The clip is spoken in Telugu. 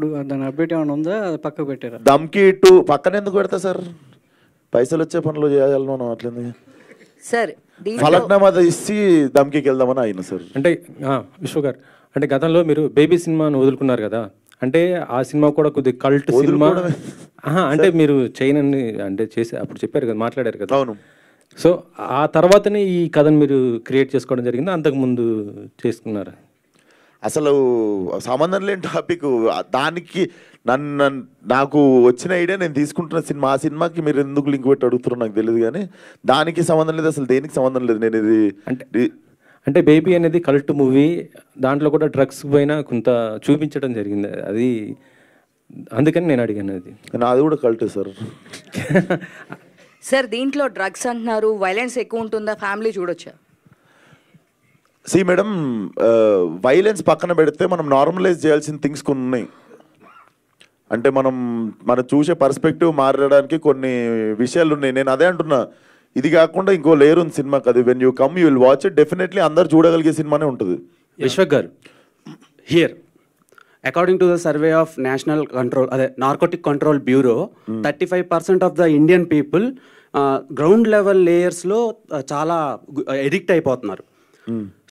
ఇప్పుడు దాని అప్డేట్ ఏమైనా ఉందా, అది పక్కకు పెట్టారా? దమ్కి 2 పక్కన ఎందుకు పెడతా సార్? పైసలు వచ్చే పనులు చేయాలి మనం, అట్లనే సార్ ఫలక్నామా ఇచ్చి దమ్కి వెళ్దామని ఆయన సార్. అంటే విశ్వ గారు, అంటే గతంలో మీరు బేబీ సినిమాను వదులుకున్నారు కదా, అంటే ఆ సినిమా కూడా కొద్దిగా కల్ట్ సినిమా. అంటే మీరు చేయనని అంటే చేసి అప్పుడు చెప్పారు కదా, మాట్లాడారు కదా. అవును. సో ఆ తర్వాతనే ఈ కథను మీరు క్రియేట్ చేసుకోవడం జరిగింది, అంతకుముందు చేసుకున్నారా? అసలు సంబంధం లేని టాపిక్ దానికి నాకు వచ్చిన ఐడియా నేను తీసుకుంటున్న సినిమా, ఆ సినిమాకి మీరు ఎందుకు లింక్ పెట్టి అడుగుతున్నారో నాకు తెలియదు, కానీ దానికి సంబంధం లేదు, అసలు దేనికి సంబంధం లేదు. నేను ఇది అంటే బేబీ అనేది కల్ట్ మూవీ, దాంట్లో కూడా డ్రగ్స్ పైన కొంత చూపించడం జరిగింది, అది అందుకని నేను అడిగాను. అది కూడా కల్టే సార్. సార్ దీంట్లో డ్రగ్స్ అంటున్నారు, వైలెన్స్ ఎక్కువ ఉంటుందా, ఫ్యామిలీ చూడొచ్చా? సి మేడం, వైలెన్స్ పక్కన పెడితే మనం నార్మలైజ్ చేయాల్సిన థింగ్స్ కొన్ని ఉన్నాయి. అంటే మనం చూసే పర్స్పెక్టివ్ మారడానికి కొన్ని విషయాలు ఉన్నాయి. నేను అదే అంటున్నా, ఇది కాకుండా ఇంకో లేయర్ ఉంది సినిమాకి, అది when you come you will watch it, definitely అందరు చూడగలిగే సినిమానే ఉంటుంది. విశ్వక్ గారు, here according to the survey of national control అదే narcotic control bureau, 35% of the Indian people ground level లేయర్స్లో చాలా ఎడిక్ట్ అయిపోతున్నారు.